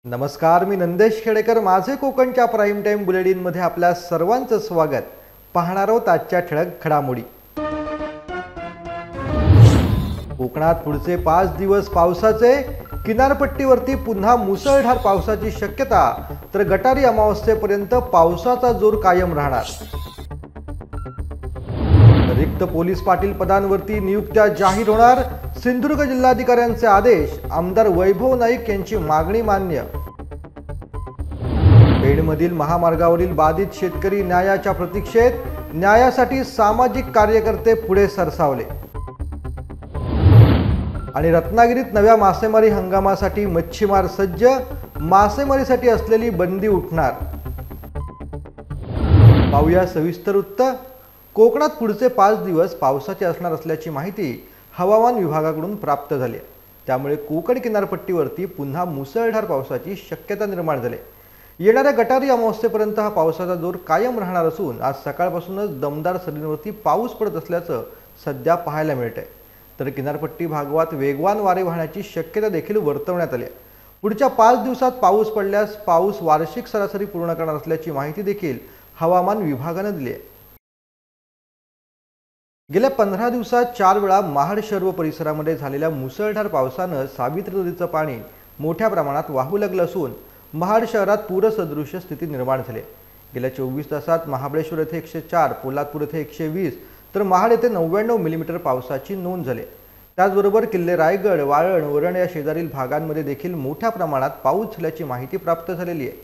नमस्कार, मी नंदेश खेडेकर. माझे कोकणच्या प्राईम टाइम बुलेटिनमध्ये आपल्या सर्वांचं स्वागत. पाहणार आहोत आजच्या ठळक घडामोडी. कोकणात पुढचे 5 दिवस पावसाचे. किनारपट्टीवरती पुन्हा मुसळधार पावसाची शक्यता, तर गटारी अमावस्येपर्यंत पावसाचा जोर कायम राहणार. रिक्त पोलीस पाटील पदांवरती नियुक्त्या जाहीर होणार. सिंधुदुर्ग जिल्हाधिकाऱ्यांचे आदेश. आमदार वैभव नाईक यांची मागणी मान्य. पेणमधील महामार्गावरील बाधित शेतकरी न्यायाच्या प्रतीक्षेत. न्यायासाठी सामाजिक कार्यकर्ते पुढे सरसावले. आणि रत्नागिरीत नव्या मासेमारी हंगामासाठी मच्छीमार सज्ज. मासेमारीसाठी असलेली बंदी उठणार. पाहूया सविस्तर वृत्त. कोकणात पुढचे 5 दिवस पावसाचे असणार असल्याची माहिती हवामान विभागाकडून प्राप्त झाली आहे. त्यामुळे कोकण किनारपट्टीवरती पुन्हा मुसळधार पावसाची शक्यता निर्माण झाली. येणाऱ्या गटारी अमावस्येपर्यंत हा पावसाचा जोर कायम राहणार असून आज सकाळपासूनच दमदार सरींवरती पाऊस पडत असल्याचं सध्या पाहायला मिळत आहे. तर किनारपट्टी भागात वेगवान वारे वाहण्याची शक्यता देखील वर्तवण्यात आली आहे. पुढच्या 5 दिवसात पाऊस पडल्यास पाऊस वार्षिक सरासरी पूर्ण करणार असल्याची माहिती देखील हवामान विभागाने दिली आहे. गेल्या 15 दिवसात 4 वेळा महाड शहर व परिसरामध्ये झालेल्या मुसळधार पावसानं सावित्री नदीचं पाणी मोठ्या प्रमाणात वाहू लागलं असून महाड शहरात पूरसदृश्य स्थिती निर्माण झाली. गेल्या 24 तासात महाबळेश्वर येथे 104, पोलादपूर येथे 120, तर महाड येथे 99 मिलीमीटर पावसाची नोंद झाली. त्याचबरोबर किल्ले रायगड, वाळण, वरण या शेजारील भागांमध्ये देखील मोठ्या प्रमाणात पाऊस झाल्याची माहिती प्राप्त झालेली आहे.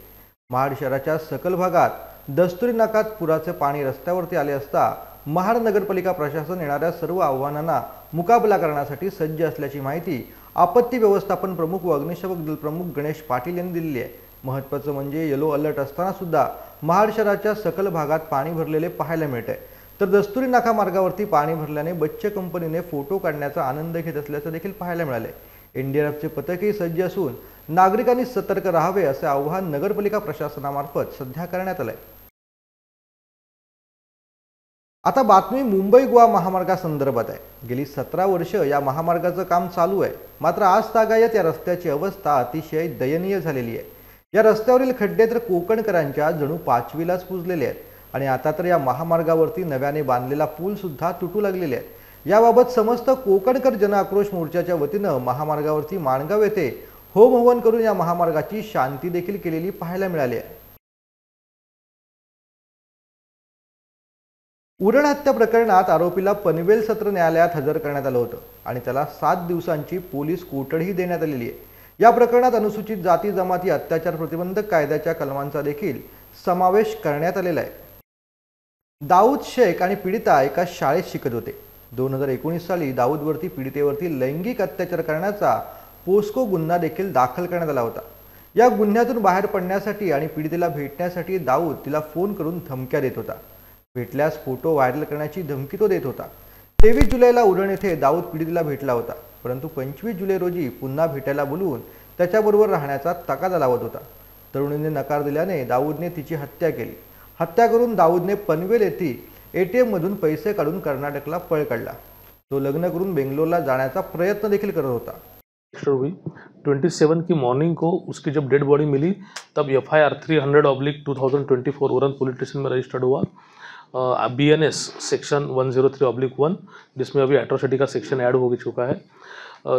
महाड शहराच्या सखल भागात दस्तुरी नाकात पुराचे पाणी रस्त्यावरती आले असता महाड नगरपालिका प्रशासन येणाऱ्या सर्व आव्हानांना मुकाबला करण्यासाठी सज्ज असल्याची माहिती आपत्ती व्यवस्थापन प्रमुख व अग्निशमक दल प्रमुख गणेश पाटील यांनी दिली आहे. महत्त्वाचं म्हणजे येलो अलर्ट असताना सुद्धा महाड शहराच्या सखल भागात पाणी भरलेले पाहायला मिळते. तर दस्तुरी नाका मार्गावरती पाणी भरल्याने बच्चे कंपनीने फोटो काढण्याचा आनंद घेत असल्याचं देखील पाहायला मिळाले. एनडीआरएफचे पथकही सज्ज असून नागरिकांनी सतर्क राहावे असे आवाहन नगरपालिका प्रशासनामार्फत सध्या करण्यात आले. आता बातमी मुंबई गोवा महामार्गासंदर्भात आहे. गेली 17 वर्ष या महामार्गाचं काम चालू आहे. मात्र आज तागायत या रस्त्याची अवस्था अतिशय दयनीय झालेली आहे. या रस्त्यावरील खड्डे तर कोकणकरांच्या जणू 5वीलाच पुजलेले आहेत. आणि आता तर या महामार्गावरती नव्याने बांधलेला पूल सुद्धा तुटू लागलेले आहेत. याबाबत समस्त कोकणकर जन आक्रोश मोर्चाच्या वतीनं महामार्गावरती माणगाव येथे होम हवन करून या महामार्गाची शांती देखील केलेली पाहायला मिळाली आहे. उरण हत्या प्रकरणात आरोपीला पनवेल सत्र न्यायालयात हजर करण्यात आलं होतं आणि त्याला 7 दिवसांची पोलीस कोठडीही देण्यात आलेली आहे. या प्रकरणात अनुसूचित जाती जमाती अत्याचार प्रतिबंधक कायद्याच्या कलमांचा देखील समावेश करण्यात आलेला आहे. दाऊद शेख आणि पीडिता एका शाळेत शिकत होते. 2019 साली दाऊदवरती पीडितेवरती लैंगिक अत्याचार करण्याचा पोस्को गुन्हा देखील दाखल करण्यात आला होता. या गुन्ह्यातून बाहेर पडण्यासाठी आणि पीडितेला भेटण्यासाठी दाऊद तिला फोन करून धमक्या देत होता. भेटल्यास फोटो व्हायरल करण्याची धमकी तो देत होता. 23 जुलैला उरण येथे दाऊद पीडितेला भेटला होता, परंतु 25 जुलै रोजी पुन्हा भेटायला बोलवून त्याच्याबरोबर राहण्याचा तगादा लावत होता. तरुणीने नकार दिल्याने दाऊदने तिची हत्या केली. हत्या करून दाऊदने पनवेल येथील ATM मधून पैसे काढून कर्नाटकला पळ काढला. तो लग्न करून बेंगलोरला जाण्याचा प्रयत्न देखील करत होता. 27 की मॉर्निंग को उसकी जब डेड बॉडी मिली तब FIR 300/2024 उरण पुलिस स्टेशन में रजिस्टर्ड हुआ. BNS सेक्शन 103/1 जिसमें अभी एट्रोसिटी का सेक्शन ऐड हो चुका है.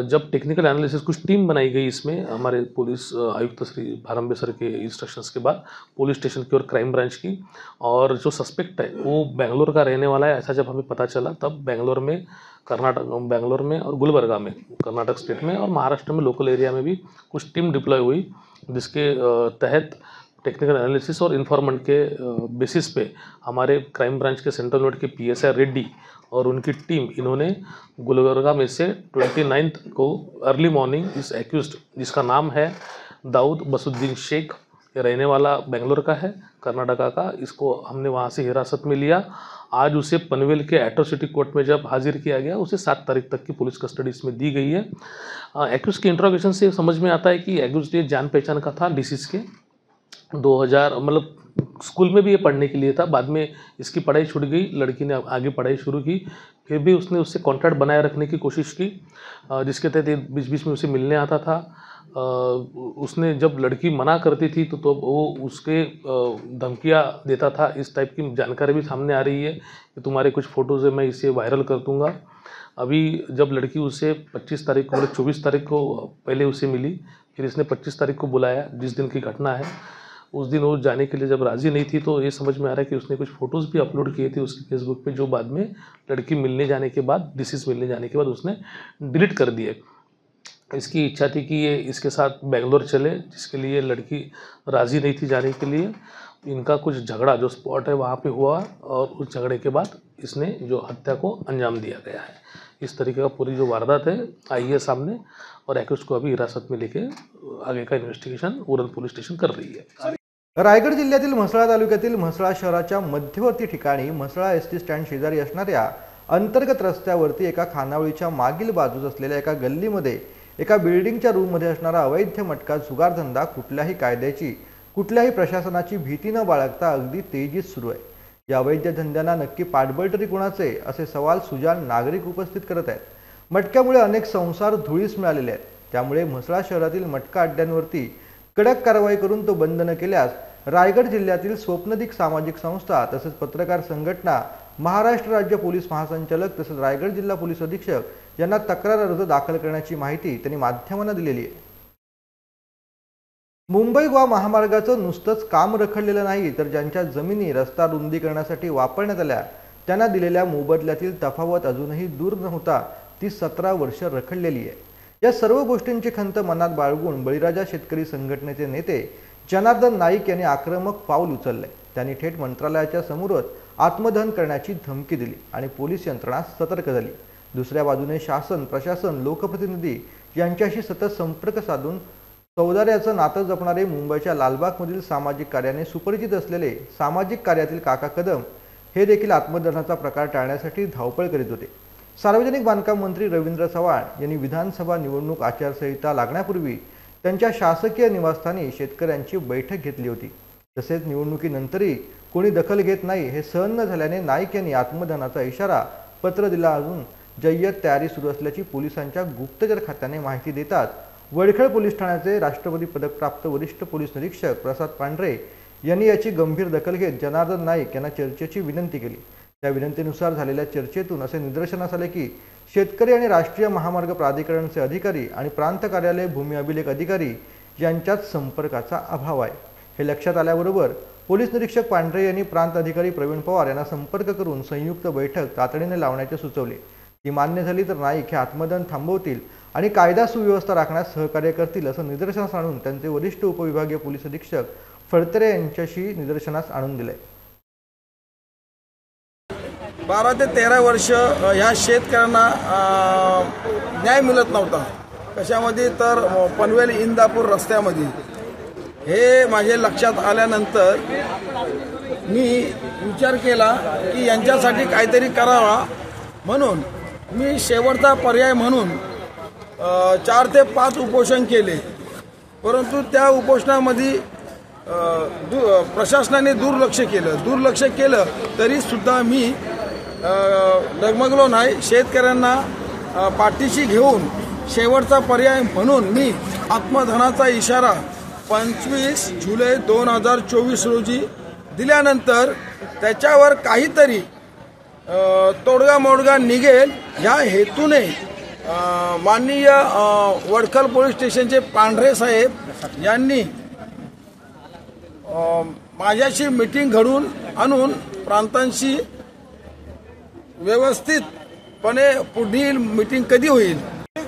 जब टेक्निकल एनालिसिस कुछ टीम बनाई गई इसमें हमारे पुलिस आयुक्त श्री भारंबे सर के इंस्ट्रक्शंस के बाद पुलिस स्टेशन की और क्राइम ब्रांच की, और जो सस्पेक्ट है वो बेंगलोर का रहने वाला है ऐसा जब हमें पता चला तब बेंगलोर में और गुलबर्गा में कर्नाटक स्टेट में और महाराष्ट्र में लोकल एरिया में भी कुछ टीम डिप्लॉय हुई, जिसके तहत टेक्निकल एनालिसिस और इन्फॉर्मेंट के बेसिस पे हमारे क्राइम ब्रांच के सेंट्रल यूनिट के PSI रेड्डी और उनकी टीम इन्होंने गुलबर्गा में से 29 को अर्ली मॉर्निंग इस एक्यूज्ड, जिसका नाम है दाऊद बसुद्दीन शेख, ये रहने वाला बेंगलोर का है, कर्नाटका का, इसको हमने वहाँ से हिरासत में लिया. आज उसे पनवेल के एट्रोसिटी कोर्ट में जब हाजिर किया गया उसे 7 तारीख तक की पुलिस कस्टडी इसमें दी गई है. एक्यूज के इंट्रोगेशन से समझ में आता है कि एक्यूज ये जान पहचान का था डिसीज के. 2000 मतलब स्कूल में भी ये पढ़ने के लिए था. बाद में इसकी पढ़ाई छूट गई, लड़की ने आगे पढ़ाई शुरू की, फिर भी उसने उससे कॉन्टैक्ट बनाए रखने की कोशिश की, जिसके तहत बीच बीच में उसे मिलने आता था. उसने जब लड़की मना करती थी तो वो उसके धमकियाँ देता था। इस टाइप की जानकारी भी सामने आ रही है कि तुम्हारे कुछ फ़ोटोज़ है, मैं इसे वायरल कर दूंगा। अभी जब लड़की उसे 25 तारीख को, मतलब 24 तारीख को पहले उसे मिली, फिर इसने 25 तारीख को बुलाया, जिस दिन की घटना है। उस दिन वो जाने के लिए जब राज़ी नहीं थी तो ये समझ में आ रहा है कि उसने कुछ फ़ोटोज़ भी अपलोड किए थे उसके फेसबुक पे, जो बाद में लड़की मिलने जाने के बाद, डिसीज़ मिलने जाने के बाद उसने डिलीट कर दिए। इसकी इच्छा थी कि ये इसके साथ बेंगलोर चले, जिसके लिए लड़की राज़ी नहीं थी जाने के लिए। इनका कुछ झगड़ा जो स्पॉट है वहाँ पे हुआ और उस झगड़े के बाद इसने जो हत्या को अंजाम दिया गया है। इस तरीके का पूरी जो वारदात है आई है सामने और एक्यूज़ को अभी हिरासत में लेके आगे का इन्वेस्टिगेशन उरण पुलिस स्टेशन कर रही है। रायगड जिल्ह्यातील म्हसळा तालुक्यातील म्हसळा शहराच्या मध्यवर्ती ठिकाणी म्हसळा एसटी स्टँड शेजारी असणाऱ्या अंतर्गत रस्त्यावरती एका खानावळीच्या मागील बाजूस असलेल्या एका गल्लीमध्ये एका बिल्डिंगच्या रूममध्ये असणारा अवैध मटका जुगारधंदा कुठल्याही कायद्याची, कुठल्याही प्रशासनाची भीती न बाळगता अगदी तेजीत सुरू आहे। या अवैध धंद्यांना नक्की पाठबळ तरी कोणाचे, असे सवाल सुजाण नागरिक उपस्थित करत आहेत। मटक्यामुळे अनेक संसार धुळीस मिळालेले आहेत। त्यामुळे म्हसळा शहरातील मटका अड्ड्यांवरती कडक कारवाई करून तो बंद न केल्यास रायगड जिल्ह्यातील स्वप्नदीप सामाजिक संस्था तसेच पत्रकार संघटना, महाराष्ट्र राज्य पोलीस महासंचालक तसेच रायगड जिल्हा पोलीस अधीक्षक यांना तक्रार अर्ज दाखल करण्याची माहिती त्यांनी माध्यमांना दिलेली आहे। मुंबई गोवा महामार्गाचं नुसतंच काम रखडलेलं नाही, तर ज्यांच्या जमिनी रस्ता रुंदीकरणासाठी वापरण्यात आल्या त्यांना दिलेल्या मोबदल्यातील तफावत अजूनही दूर नव्हता ती 17 वर्ष रखडलेली आहे। या सर्व गोष्टींची खंत मनात बाळगून बळीराजा शेतकरी संघटनेचे नेते जनार्दन नाईक यांनी आक्रमक पाऊल उचलले। त्यांनी थेट मंत्रालयाच्या समोरच आत्मदहन करण्याची धमकी दिली आणि पोलीस यंत्रणा सतर्क झाली। दुसऱ्या बाजूने शासन, प्रशासन, लोकप्रतिनिधी यांच्याशी सतत संपर्क साधून सौदार्याचं नातं जपणारे मुंबईच्या लालबागमधील सामाजिक कार्याने सुपरिचित असलेले सामाजिक कार्यातील काका कदम हे देखील आत्मदहनाचा प्रकार टाळण्यासाठी धावपळ करीत होते। सार्वजनिक बांधकाम मंत्री रवींद्र चव्हाण यांनी विधानसभा निवडणूक आचारसंहिता लागण्यापूर्वी त्यांच्या शासकीय निवासस्थानी शेतकऱ्यांची बैठक घेतली होती। तसेच निवडणुकीनंतरही कोणी दखल घेत नाही हे सहन न झाल्याने नाईक यांनी आत्मदहनाचा इशारा पत्र दिला असून जय्यत तयारी सुरू असल्याची पोलिसांच्या गुप्तचर खात्याने माहिती देतात वडखळ पोलीस ठाण्याचे राष्ट्रपती पदकप्राप्त वरिष्ठ पोलीस निरीक्षक प्रसाद पांढरे यांनी याची गंभीर दखल घेत जनार्दन नाईक यांना चर्चेची विनंती केली। त्या विनंतीनुसार झालेल्या चर्चेतून असे निदर्शनास आले की शेतकरी आणि राष्ट्रीय महामार्ग प्राधिकरणचे अधिकारी आणि प्रांत कार्यालय भूमी अभिलेख अधिकारी यांच्यात संपर्काचा अभाव आहे। हे लक्षात आल्याबरोबर पोलीस निरीक्षक पांढरे यांनी प्रांत अधिकारी प्रवीण पवार यांना संपर्क करून संयुक्त बैठक तातडीने लावण्याचे सुचवले। ती मान्य झाली तर नाईक हे आत्मदहन थांबवतील आणि कायदा सुव्यवस्था राखण्यास सहकार्य करतील असं निदर्शनास आणून त्यांचे वरिष्ठ उपविभागीय पोलीस अधीक्षक फडतरे यांच्याशी निदर्शनास आणून दिले। 12 ते 13 वर्ष ह्या शेतकऱ्यांना न्याय मिळत नव्हता। कशामध्ये तर पनवेल इंदापूर रस्त्यामध्ये हे माझे लक्षात आल्यानंतर मी विचार केला की यांच्यासाठी काहीतरी करावा, म्हणून मी शेवटचा पर्याय म्हणून 4 ते 5 उपोषण केले। परंतु त्या उपोषणामध्ये प्रशासनाने दुर्लक्ष केलं तरी सुद्धा मी डगमगलो नाही। शेतकऱ्यांना पाठीशी घेऊन शेवटचा पर्याय म्हणून मी आत्मदहनाचा इशारा 25 जुलै 2024 रोजी दिल्यानंतर त्याच्यावर काहीतरी तोडगा मोडगा निघेल या हेतूने माननीय वडखल पोलीस स्टेशनचे पांढरे साहेब यांनी माझ्याशी मीटिंग घडवून आणून प्रांतांशी व्यवस्थितपणे पुढील मीटिंग कधी होईल।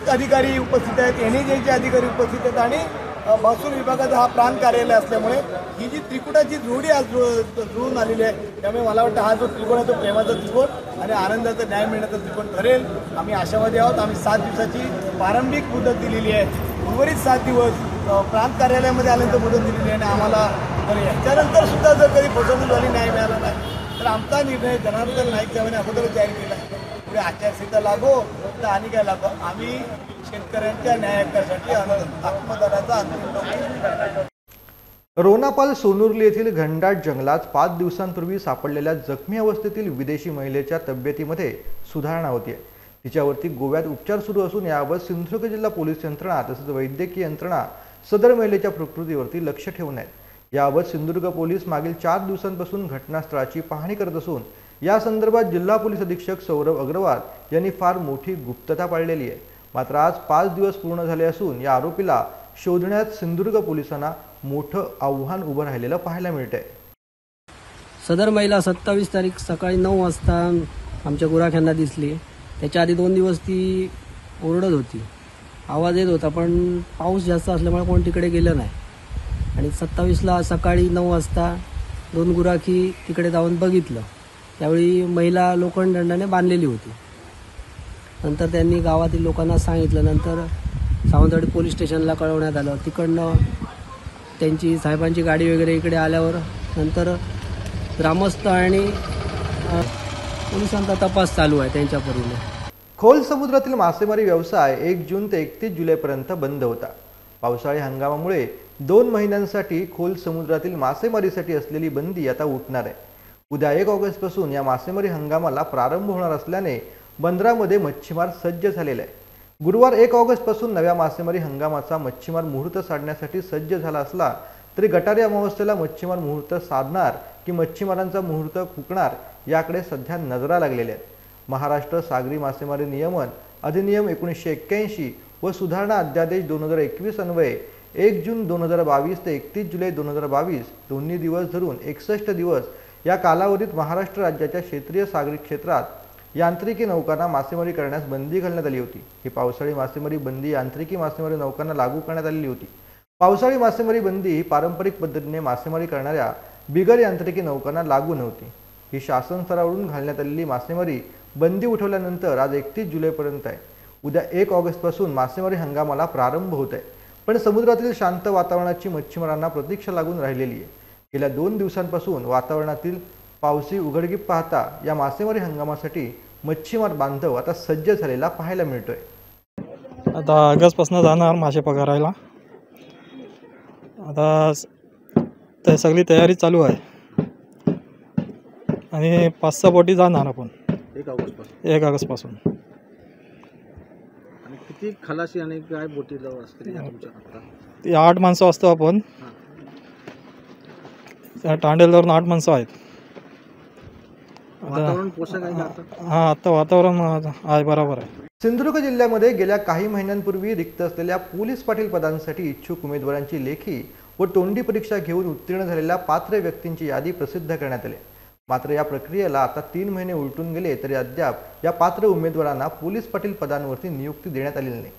अधिकारी उपस्थित आहेत, एनएचएचे अधिकारी उपस्थित आहेत आणि महसूल विभागाचा हा प्रांत कार्यालय असल्यामुळे ही जी त्रिकुटाची जोडी आज जुळून आलेली आहे, त्यामुळे मला वाटतं हा जो त्रिकोण आहे तो प्रेमाचा त्रिकोण आणि आनंदाचा न्याय मिळण्याचा त्रिकोण ठरेल। आम्ही आशावादी आहोत। आम्ही 7 दिवसाची प्रारंभिक मुदत दिलेली आहे। उर्वरित 7 दिवस प्रांत कार्यालयामध्ये आल्यानंतर मुदत दिलेली आहे आणि आम्हाला तर याच्यानंतर सुद्धा जर कधी फसवणूक झाली, न्याय मिळाला नाही तर आमचा निर्णय जनार्दन नाईक साहेबांनी अगोदरच जाहीर केला आहे। पुढे आचारसंहिता लागो तर आणि काय लागो, आम्ही शेतकऱ्यांच्या न्यायासाठी आत्मदहनाचा अंतिम रोनापाल सोनुर्ली येथील घनदाट जंगलात 5 दिवसांपूर्वी सापडलेल्या जखमी अवस्थेतील विदेशी महिलेच्या तब्येतीमध्ये सुधारणा होती आहे। तिच्यावरती गोव्यात उपचार सुरू असून याबाबत सिंधुदुर्ग जिल्हा पोलीस यंत्रणा तसेच वैद्यकीय यंत्रणा सदर महिलेच्या प्रकृतीवरती लक्ष ठेवून आहेत। याबाबत सिंधुदुर्ग पोलीस मागील 4 दिवसांपासून घटनास्थळाची पाहणी करत असून या संदर्भात जिल्हा पोलीस अधीक्षक सौरभ अग्रवाल यांनी फार मोठी गुप्तता पाळलेली आहे। मात्र आज 5 दिवस पूर्ण झाले असून या आरोपीला शोधण्यात सिंधुदुर्ग पोलिसांना मोठं आव्हान उभं राहिलेलं पाहायला मिळतंय। सदर महिला 27 तारीख सकाळी 9 वाजता आमच्या गुराख्यांना दिसली। त्याच्या आधी 2 दिवस ती ओरडत होती, आवाज येत होता, पण पाऊस जास्त असल्यामुळे कोण तिकडे गेलं नाही। आणि 27ला सकाळी 9 वाजता 2 गुराखी तिकडे जाऊन बघितलं, त्यावेळी महिला लोखंडदंडाने बांधलेली होती। नंतर त्यांनी गावातील लोकांना सांगितलं, नंतर सावंतवाडी पोलीस स्टेशनला कळवण्यात आलं। तिकडनं त्यांची साहेबांची गाडी वगैरे इकडे आल्यावर नंतर ग्रामस्थ आणि पोलिसांचा तपास चालू आहे त्यांच्या परीने। खोल समुद्रातील मासेमारी व्यवसाय 1 जून ते 31 जुलैपर्यंत बंद होता। पावसाळी हंगामामुळे 2 महिन्यांसाठी खोल समुद्रातील मासेमारीसाठी असलेली बंदी आता उठणार आहे। उद्या 1 ऑगस्टपासून या मासेमारी हंगामाला प्रारंभ होणार असल्याने बंदरामध्ये मच्छीमार सज्ज झालेले आहे। गुरुवार 1 ऑगस्टपासून नव्या मासेमारी हंगामाचा मच्छीमार मुहूर्त साधण्यासाठी सज्ज झाला असला तरी गटारी अमावस्येला मच्छीमार मुहूर्त साधणार की मच्छीमारांचा मुहूर्त फुकणार याकडे सध्या नजरा लागलेल्या आहेत। महाराष्ट्र सागरी मासेमारी नियमन अधिनियम 1981 व सुधारणा अध्यादेश 2021 अन्वये 1 जून 2022 ते 31 जुलै 2022 दोन्ही दिवस धरून 61 दिवस या कालावधीत महाराष्ट्र राज्याच्या क्षेत्रीय सागरी क्षेत्रात यांत्रिकी नौकांना मासेमारी करण्यास बंदी घालण्यात आली होती। ही पावसाळी मासेमारी बंदी यांत्रिकी मासेमारी नौकांना लागू करण्यात आलेली होती। पावसाळी मासेमारी बंदी ही पारंपरिक पद्धतीने मासेमारी करणाऱ्या बिगर यांत्रिकी नौकांना लागू नव्हती। ही शासन स्तरावरून घालण्यात आलेली मासेमारी बंदी उठवल्यानंतर आज 31 जुलैपर्यंत आहे। उद्या 1 ऑगस्टपासून मासेमारी हंगामाला प्रारंभ होत आहे, पण समुद्रातील शांत वातावरणाची मच्छीमारांना प्रतीक्षा लागून राहिलेली आहे। गेल्या 2 दिवसांपासून वातावरणातील पावसी उघडकीप पाहता या मासेमारी हंगामासाठी मच्छीमार बांधव आता सज्ज झालेला पाहायला मिळतोय। आता ऑगस्टपासून जाणार मासे पकडायला। आता सगळी तयारी चालू आहे आणि 5-6 बोटी जाणार आपण 1 ऑगस्टपासून। आणि किती खलाशी आणि काय बोटी असतील तुमच्या? ती 8 माणसं असतो आपण, तांडेलवरून 8 माणसं आहेत। वातावरण पोषक आहे का? हां, आता वातावरण आहे, बरोबर आहे। सिंधुदुर्ग जिल्ह्यामध्ये गेल्या काही महिन्यांपूर्वी रिक्त असलेल्या पोलीस पाटील पदांसाठी इच्छुक उमेदवारांची लेखी व तोंडी परीक्षा घेऊन उत्तीर्ण झालेल्या पात्र व्यक्तींची यादी प्रसिद्ध करण्यात आली। मात्र या प्रक्रियेला आता 3 महिने उलटून गेले तरी अद्याप या पात्र उमेदवारांना पोलीस पाटील पदांवरती नियुक्ती देण्यात आलेली नाही।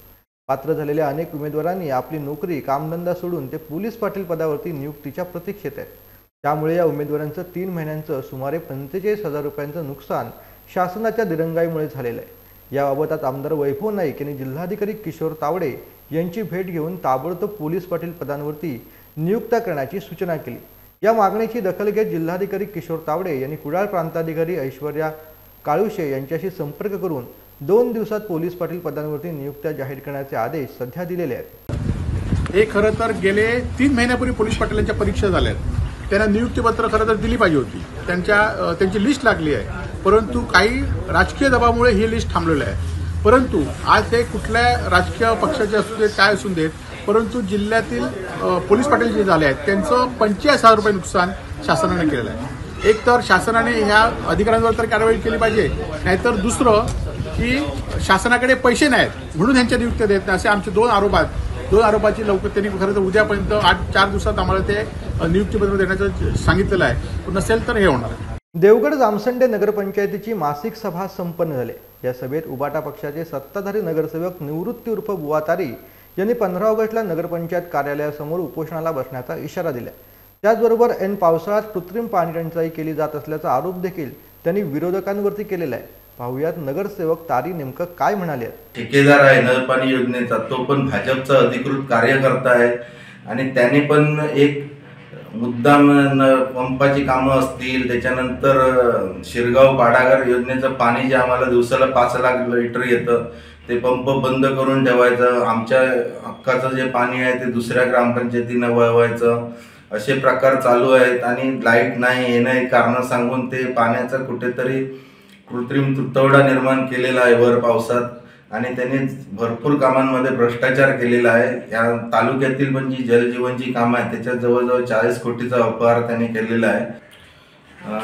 पात्र झालेल्या अनेक उमेदवारांनी आपली नोकरी कामधंदा सोडून ते पोलीस पाटील पदावरती नियुक्तीच्या प्रतीक्षेत आहेत। त्यामुळे या उमेदवारांचं 3 महिन्यांचं सुमारे 45,000 रुपयांचं नुकसान शासनाच्या दिरंगाईमुळे झालेलं आहे। याबाबत आज आमदार वैभव नाईक यांनी जिल्हाधिकारी किशोर तावडे यांची भेट घेऊन ताबडतोब पोलीस पाटील पदांवरती नियुक्त करण्याची सूचना केली। या मागणीची दखल घेत जिल्हाधिकारी किशोर तावडे यांनी कुडाळ प्रांताधिकारी ऐश्वर्या काळुशे यांच्याशी संपर्क करून 2 दिवसात पोलीस पाटील पदांवरती नियुक्त्या जाहीर करण्याचे आदेश सध्या दिलेले आहेत। हे खरं तर गेले 3 महिन्यापूर्वी पोलीस पाटीलांच्या परीक्षा झाल्यात, त्यांना नियुक्तीपत्र खरं तर दिली पाहिजे होती, त्यांची लिस्ट लागली आहे, परंतु काही राजकीय दबावामुळे ही लिस्ट थांबलेली आहे। परंतु आज ते कुठल्या राजकीय पक्षाचे असू देत काय असू देत, परंतु जिल्ह्यातील पोलीस पाटील जे झाले आहेत त्यांचं 45,000 रुपये नुकसान शासनाने केलेलं आहे। एक तर शासनाने ह्या अधिकाऱ्यांवर तर कारवाई केली पाहिजे, नाहीतर दुसरं की शासनाकडे पैसे नाहीत म्हणून ह्यांच्या नियुक्त्या देत नाही, असे आमचे 2 आरोप आहेत। 2 आरोपाची लवकर त्यांनी खरं तर उद्यापर्यंत 4 दिवसात आम्हाला ते नियुक्तीपत्र देण्याचं सांगितलेलं आहे, नसेल तर हे होणार आहे। देवगड जामसंडे नगरपंचायतीची मासिक सभा संपन्न झाली। या सभेत उबाटा पक्षाचे सत्ताधारी नगरसेवक निवृत्ती उर्फ बुवा तारी यांनी 15 ऑगस्टला नगरपंचायत कार्यालयासमोर उपोषणाला बसण्याचा इशारा दिला। त्याचबरोबर ऐन पावसाळ्यात कृत्रिम पाणी टंचाई केली जात असल्याचा आरोप देखील त्यांनी विरोधकांवरती केलेला आहे। पाहुयात नगरसेवक तारी नेमकं काय म्हणाले। ठेकेदार आहे नळपाणी योजनेचा, तो पण भाजपचा अधिकृत कार्यकर्ता आहे आणि त्याने पण एक मुद्दाम पंपाची कामं असतील, त्याच्यानंतर शिरगाव पाडागर योजनेचं पाणी जे आम्हाला दिवसाला 5 लाख लिटर येतं ते पंप बंद करून ठेवायचं, आमच्या हक्काचं जे पाणी आहे ते दुसऱ्या ग्रामपंचायतीनं वळवायचं, असे प्रकार चालू आहेत। आणि लाईट नाही, हे नाही कारणं सांगून ते पाण्याचं कुठेतरी कृत्रिम तुटवडा निर्माण केलेला आहे भर पावसात आणि त्यांनी भरपूर कामांमध्ये भ्रष्टाचार केलेला आहे. या तालुक्यातील पण जी जलजीवनची कामं आहेत त्याच्यात जवळजवळ 40 कोटीचा अपहार त्यांनी केलेला आहे.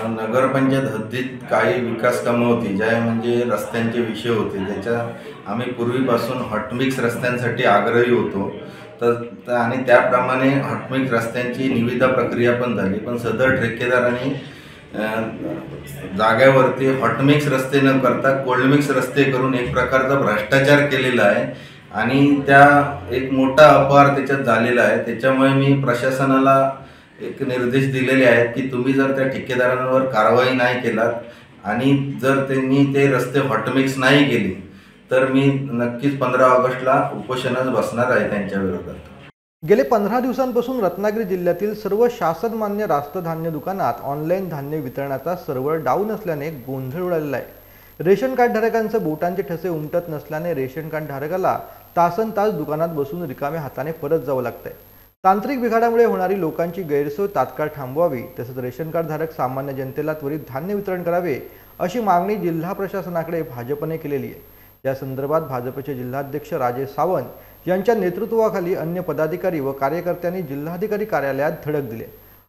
नगरपंचायत हद्दीत काही विकास कामं होती ज्या म्हणजे रस्त्यांचे विषय होते. त्याच्या आम्ही पूर्वीपासून हॉटमिक्स रस्त्यांसाठी आग्रही होतो तर आणि त्याप्रमाणे हॉटमिक्स रस्त्यांची निविदा प्रक्रिया पण झाली. पण सदर ठेकेदारांनी जाग्यावरती हॉटमिक्स रस्ते न करता कोल्डमिक्स रस्ते करून एक प्रकारचा भ्रष्टाचार केलेला आहे आणि त्या एक मोठा अपहार त्याच्यात झालेला आहे. त्याच्यामुळे मी प्रशासनाला एक निर्देश दिलेले आहेत की तुम्ही जर त्या ठेकेदारांवर कारवाई नाही केलात आणि जर त्यांनी ते रस्ते हॉटमिक्स नाही केले तर मी नक्कीच 15 ऑगस्टला उपोषणास बसणार आहे त्यांच्या विरोधात. गेले 15 दिवसांपासून रत्नागिरी जिल्ह्यातील सर्व शासनमान्य रास्त धान्य दुकानात ऑनलाईन धान्य वितरणाचा सर्व्हर डाऊन असल्याने गोंधळ उडालेला आहे. रेशन कार्ड धारकांचे बोटांचे ठसे उमटत नसल्याने रेशन कार्ड धारकाला तासनतास दुकानात बसून रिकाम्या हाताने परत जावं लागतंय. तांत्रिक बिघाडामुळे होणारी लोकांची गैरसोय तात्काळ थांबवावी तसेच रेशन कार्ड धारक सामान्य जनतेला त्वरित धान्य वितरण करावे अशी मागणी जिल्हा प्रशासनाकडे भाजपने केलेली आहे. या संदर्भात भाजपचे जिल्हाध्यक्ष राजेश सावंत यांच्या नेतृत्वाखाली अन्य पदाधिकारी व कार्यकर्त्यांनी जिल्हाधिकारी कार्यालयात धडक दिली.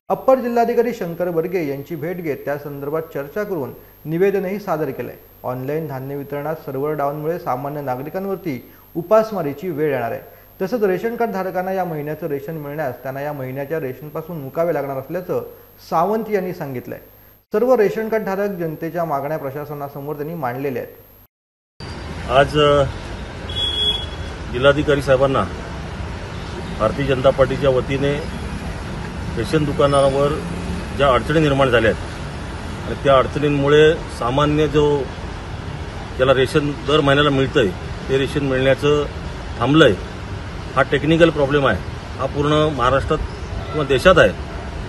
अप्पर जिल्हाधिकारी शंकर बर्गे यांची भेट घेत त्या संदर्भात चर्चा करून निवेदनही सादर केलंय. ऑनलाईन धान्य वितरणात सर्व्हर डाऊनमुळे सामान्य नागरिकांवरती उपासमारीची वेळ येणार आहे. तसंच रेशन कार्ड धारकांना या महिन्याचं रेशन मिळण्यास त्यांना या महिन्याच्या रेशनपासून मुकावे लागणार असल्याचं सावंत यांनी सांगितलंय. सर्व रेशन कार्ड धारक जनतेच्या मागण्या प्रशासनासमोर त्यांनी मांडलेल्या आहेत. आज जिल्हाधिकारी साहेबांना भारतीय जनता पार्टीच्या वतीने रेशन दुकानावर ज्या अडचणी निर्माण झाल्या आहेत आणि त्या अडचणींमुळे सामान्य जो ज्याला रेशन दर महिन्याला मिळतंय ते रेशन मिळण्याचं थांबलंय. हा टेक्निकल प्रॉब्लेम आहे. हा पूर्ण महाराष्ट्रात किंवा देशात आहे.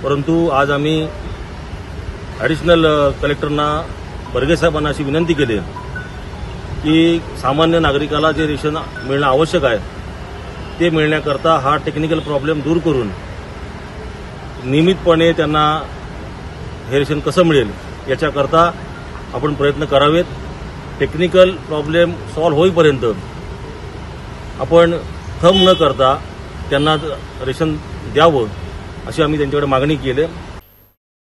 परंतु आज आम्ही ॲडिशनल कलेक्टरना बर्गे साहेबांना अशी विनंती केली की सामान्य नागरिकाला जे रेशन मिळणं आवश्यक आहे ते मिळण्याकरता हा टेक्निकल प्रॉब्लेम दूर करून नियमितपणे त्यांना हे रेशन कसं मिळेल याच्याकरता आपण प्रयत्न करावेत. टेक्निकल प्रॉब्लेम सॉल्व्ह होईपर्यंत आपण थंब न करता त्यांना रेशन द्यावं अशी आम्ही त्यांच्याकडे मागणी केली.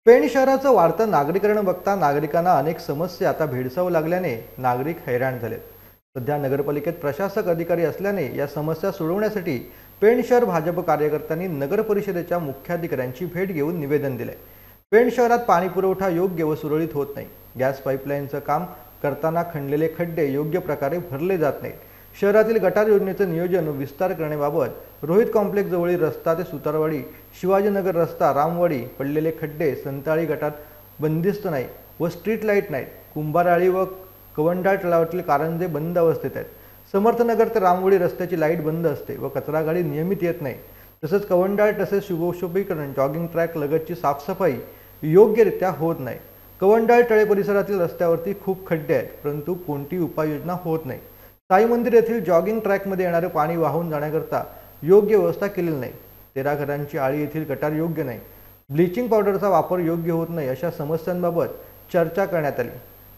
पेण शहराचं वाढतं नागरीकरण बघता नागरिकांना अनेक समस्या आता भेडसावू लागल्याने नागरिक हैराण झालेत. सध्या नगरपालिकेत प्रशासक अधिकारी असल्याने या समस्या सोडवण्यासाठी पेण शहर भाजप कार्यकर्त्यांनी नगर परिषदेच्या मुख्याधिकाऱ्यांची भेट घेऊन निवेदन दिले. पेण शहरात पाणी पुरवठा योग्य व सुरळीत होत नाही. गॅस पाईपलाईनचं काम करताना खणलेले खड्डे योग्य प्रकारे भरले जात नाहीत. शहरातील गटार योजनेचं नियोजन व विस्तार करण्याबाबत रोहित कॉम्प्लेक्स जवळील रस्ता ते सुतारवाडी, शिवाजीनगर रस्ता, रामवाडी पडलेले खड्डे, संताळी गटार बंदिस्त नाही व स्ट्रीट लाईट नाहीत. कुंभाराळी व कवंडाळ तळावातील कारंजे बंद अवस्थेत आहेत. समर्थनगर ते रामवाडी रस्त्याची लाईट बंद असते व कचरा गाडी नियमित येत नाही. तसंच कवंडाळ तसेच शुभशोभीकरण, जॉगिंग ट्रॅक लगतची साफसफाई योग्यरित्या होत नाही. कवंडाळ तळे परिसरातील रस्त्यावरती खूप खड्डे आहेत परंतु कोणतीही उपाययोजना होत नाही. साई मंदिर येथील जॉगिंग ट्रॅकमध्ये येणारे पाणी वाहून जाण्याकरता योग्य व्यवस्था केलेली नाही. 13 घरांची आळी येथील गटार योग्य नाही. ब्लिचिंग पावडरचा वापर योग्य होत नाही. अशा समस्यांबाबत चर्चा करण्यात आली.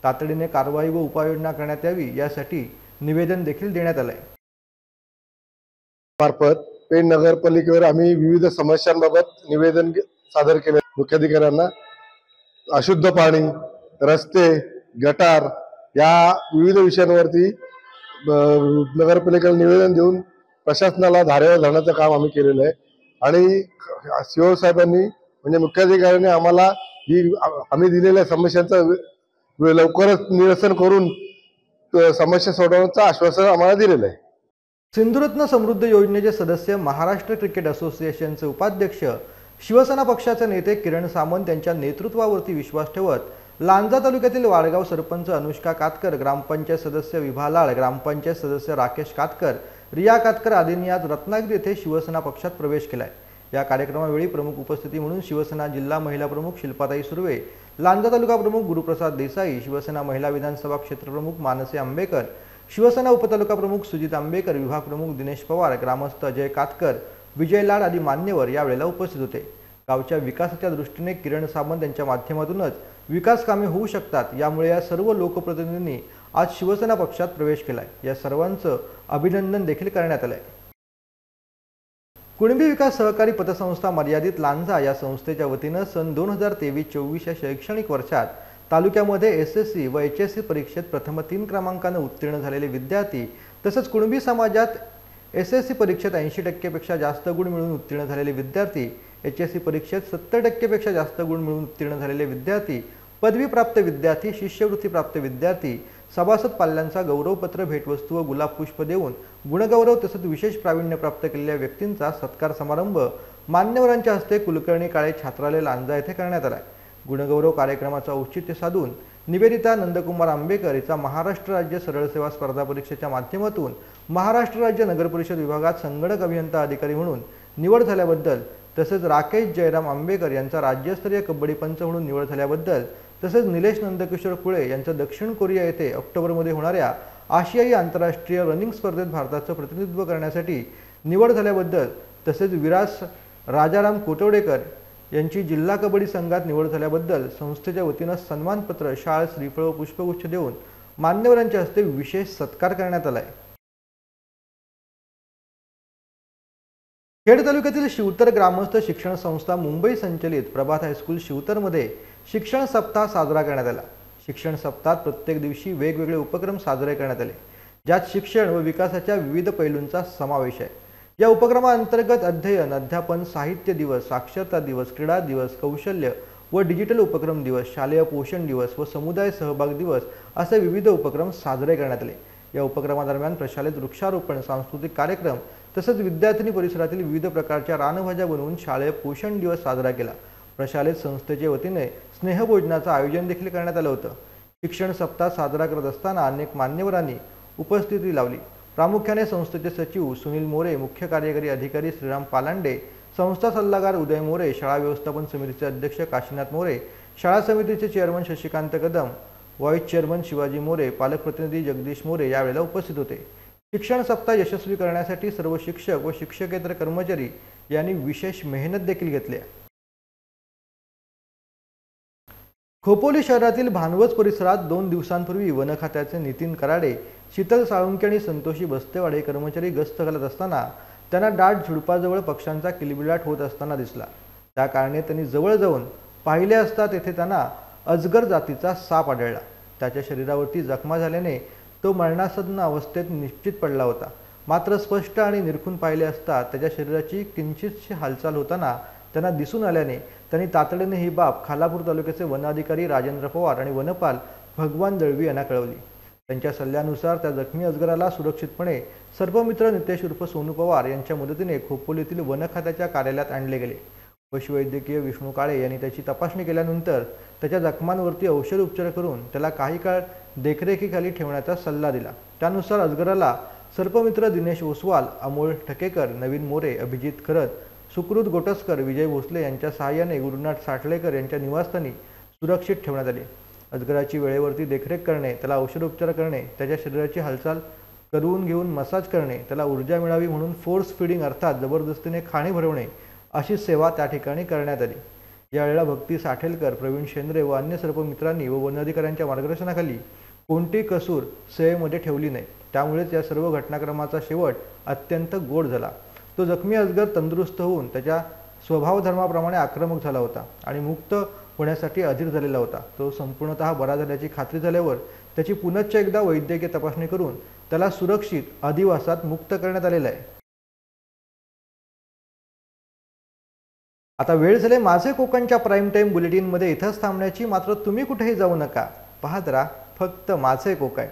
तातडीने कारवाई व उपाययोजना करण्यात यावी यासाठी निवेदन देखील देण्यात आलंय. मार्फत पेण नगरपालिकेवर आम्ही विविध समस्यांबाबत निवेदन सादर केले. मुख्याधिकाऱ्यांना अशुद्ध पाणी, रस्ते, गटार या विविध विषयांवरती नगरपालिकेला निवेदन देऊन प्रशासनाला धारेवर धरण्याचं काम आम्ही केलेलं आहे. आणि सीओ साहेबांनी म्हणजे मुख्याधिकाऱ्यांनी आम्हाला ही आम्ही दिलेल्या समस्यांचं लवकरच निरसन करून समस्या सोडवण्याचं आश्वासन आम्हाला दिलेलं आहे. सिंधुरत्न समृद्ध योजनेचे सदस्य, महाराष्ट्र क्रिकेट असोसिएशनचे उपाध्यक्ष, शिवसेना पक्षाचे नेते किरण सामंत यांच्या नेतृत्वावरती विश्वास ठेवत लांजा तालुक्यातील वाडगाव सरपंच अनुष्का कातकर, ग्रामपंचायत सदस्य विभा लाड, ग्रामपंचायत सदस्य राकेश कातकर, रिया कातकर आदींनी आज रत्नागिरी येथे शिवसेना पक्षात प्रवेश केलाय. या कार्यक्रमावेळी प्रमुख उपस्थिती म्हणून शिवसेना जिल्हा महिला प्रमुख शिल्पाताई सुर्वे, लांजा तालुका प्रमुख गुरुप्रसाद देसाई, शिवसेना महिला विधानसभा क्षेत्र प्रमुख मानसी आंबेकर, शिवसेना उपतालुका प्रमुख सुजित आंबेकर, विभाग प्रमुख दिनेश पवार, ग्रामस्थ अजय कातकर, विजय लाड आदी मान्यवर यावेळेला उपस्थित होते. गावच्या विकासाच्या दृष्टीने किरण सामंत यांच्या माध्यमातूनच विकास कामे होऊ शकतात। यामुळे या सर्व लोकप्रतिनिधींनी आज शिवसेना पक्षात प्रवेश केलाय। या सर्वांचं अभिनंदन देखील करण्यात आलंय। कुणबी विकास सहकारी पतसंस्था मर्यादित लांजा या संस्थेच्या वतीनं सन 2023-24 या शैक्षणिक वर्षात तालुक्यामध्ये एसएससी व एचएससी परीक्षेत प्रथम 3 क्रमांकाने उत्तीर्ण झालेले विद्यार्थी तसंच कुणबी समाजात एसएससी परीक्षेत 80% पेक्षा जास्त गुण मिळवून उत्तीर्ण झालेले विद्यार्थी, एचएससी परीक्षेत 70% पेक्षा जास्त गुण मिळवून उत्तीर्ण झालेले विद्यार्थी, पदवी प्राप्त विद्यार्थी, शिष्यवृत्ती प्राप्त विद्यार्थी, सभासद पाल्यांचा गौरवपत्र, भेटवस्तू व गुलाब पुष्प देऊन गुणगौरव तसंच विशेष प्रावीण्य प्राप्त केलेल्या व्यक्तींचा सत्कार समारंभ मान्यवरांच्या हस्ते कुलकर्णी काळे छात्रालय लांजा येथे करण्यात आला। गुणगौरव कार्यक्रमाचा औचित्य साधून निवेदिता नंदकुमार आंबेकर हिचा महाराष्ट्र राज्य सरळ सेवा स्पर्धा परीक्षेच्या माध्यमातून महाराष्ट्र राज्य नगर परिषद विभागात संगणक अभियंता अधिकारी म्हणून निवड झाल्याबद्दल, तसेच राकेश जयराम आंबेकर यांचा राज्यस्तरीय कबड्डी पंच म्हणून निवड झाल्याबद्दल, तसेच निलेश नंदकिशोर कुळे यांचं दक्षिण कोरिया येथे ऑक्टोबरमध्ये होणाऱ्या आशियाई आंतरराष्ट्रीय रनिंग स्पर्धेत भारताचं प्रतिनिधित्व करण्यासाठी निवड झाल्याबद्दल, तसेच विरास राजाराम कोटवडेकर यांची जिल्हा कबड्डी संघात निवड झाल्याबद्दल संस्थेच्या वतीनं सन्मानपत्र, शाल, श्रीफळ व पुष्पगुच्छ देऊन मान्यवरांच्या हस्ते विशेष सत्कार करण्यात आलाय। खेड तालुक्यातील शिवतर ग्रामस्थ शिक्षण संस्था मुंबई संचलित प्रभात हायस्कूल शिवतरमध्ये शिक्षण सप्ताह साजरा करण्यात आला। शिक्षण सप्ताहात प्रत्येक दिवशी वेगवेगळे उपक्रम साजरे करण्यात आले, ज्यात शिक्षण व विकासाच्या विविध पैलूंचा समावेश आहे। या उपक्रमाअंतर्गत अध्ययन, अध्यापन, साहित्य दिवस, साक्षरता दिवस, क्रीडा दिवस, कौशल्य व डिजिटल उपक्रम दिवस, शालेय पोषण दिवस व समुदाय सहभाग दिवस असे विविध उपक्रम साजरे करण्यात आले। या उपक्रमादरम्यान प्रशालेत वृक्षारोपण, सांस्कृतिक कार्यक्रम तसेच विद्यार्थिनी परिसरातील विविध प्रकारच्या रानभाज्या बनवून शालेय पोषण दिवस साजरा केला। प्रशालेत संस्थेच्या वतीने स्नेहभोजनाचं आयोजन देखील करण्यात आलं होतं। शिक्षण सप्ताह साजरा करत असताना अनेक मान्यवरांनी उपस्थिती लावली। प्रामुख्याने संस्थेचे सचिव सुनील मोरे, मुख्य कार्यकारी अधिकारी श्रीराम पालांडे, संस्था सल्लागार उदय मोरे, शाळा व्यवस्थापन समितीचे अध्यक्ष काशीनाथ मोरे, शाळा समितीचे chairman Shashikant Kadam, vice chairman Shivaji More, पालक प्रतिनिधी जगदीश मोरे यावेळेला उपस्थित होते। शिक्षण सप्ताह यशस्वी करण्यासाठी सर्व शिक्षक व शिक्षकेतर कर्मचारी यांनी विशेष मेहनत देखील घेतली। खोपोली शहरातील भानवत परिसरात 2 दिवसांपूर्वी वन खात्याचे नितीन कराडे, शीतल साळुंके आणि संतोषी बस्तेवाडे कर्मचारी गस्त घालत असताना त्यांना दाट झुडपाजवळ पक्ष्यांचा किलबिलाट होत असताना दिसला। त्या कारणे त्यांनी जवळ जाऊन पाहिले असता तेथे त्यांना अजगर जातीचा साप आढळला। त्याच्या शरीरावरती जखमा झाल्याने तो मरणासन्न अवस्थेत निश्चित पडला होता। मात्र स्पष्ट आणि निरखून पाहिले असता त्याच्या शरीराची किंचितशी हालचाल होताना त्यांना दिसून आल्याने त्यांनी तातडीने ही बाब खालापूर तालुक्याचे वन अधिकारी राजेंद्र पवार आणि वनपाल भगवान दळवी यांना कळवली। त्यांच्या सल्ल्यानुसार त्या जखमी अजगराला सुरक्षितपणे सर्पमित्र नितेश उर्फ सोनू पवार यांच्या मदतीने खोपोलीतील वन खात्याच्या कार्यालयात आणले गेले। पशुवैद्यकीय विष्णू काळे यांनी त्याची तपासणी केल्यानंतर त्याच्या जखमांवरती औषध उपचार करून त्याला काही काळ देखरेखीखाली ठेवण्याचा सल्ला दिला। त्यानुसार अजगराला सर्पमित्र दिनेश ओसवाल, अमोल ठकेकर, नवीन मोरे, अभिजित खरत, सुकृत गोटस्कर, विजय भोसले यांच्या सहाय्याने गुरुनाथ साठलेकर यांच्या निवासस्थानी सुरक्षित ठेवण्यात आले। अजगराची वेळेवरती देखरेख करणे, त्याला औषधोपचार करणे, त्याच्या शरीराची हालचाल करून घेऊन मसाज करणे, त्याला ऊर्जा मिळावी म्हणून फोर्स फीडिंग अर्थात जबरदस्तीने खाणे भरवणे अशी सेवा त्या ठिकाणी करण्यात आली। यावेळेला भक्ती साठेलकर, प्रवीण शेंद्रे व अन्य सर्पमित्रांनी व वन अधिकाऱ्यांच्या मार्गदर्शनाखाली कोणती कसूर सेवेमध्ये ठेवली नाही। त्यामुळेच या सर्व घटनाक्रमाचा शेवट अत्यंत गोड झाला। तो जखमी अजगर तंदुरुस्त होऊन त्याच्या स्वभावधर्माप्रमाणे आक्रमक झाला होता आणि मुक्त होण्यासाठी अधीर झालेला होता। तो संपूर्णतः बरा झाल्याची खात्री झाल्यावर त्याची पुनश्च एकदा वैद्यकीय तपासणी करून त्याला सुरक्षित अधिवासात मुक्त करण्यात आलेला आहे। आता वेळ झाली माझे कोकणच्या प्राईम टाइम बुलेटिनमध्ये इथंच थांबण्याची। मात्र तुम्ही कुठेही जाऊ नका, पाहत राहा फक्त माझे कोकण।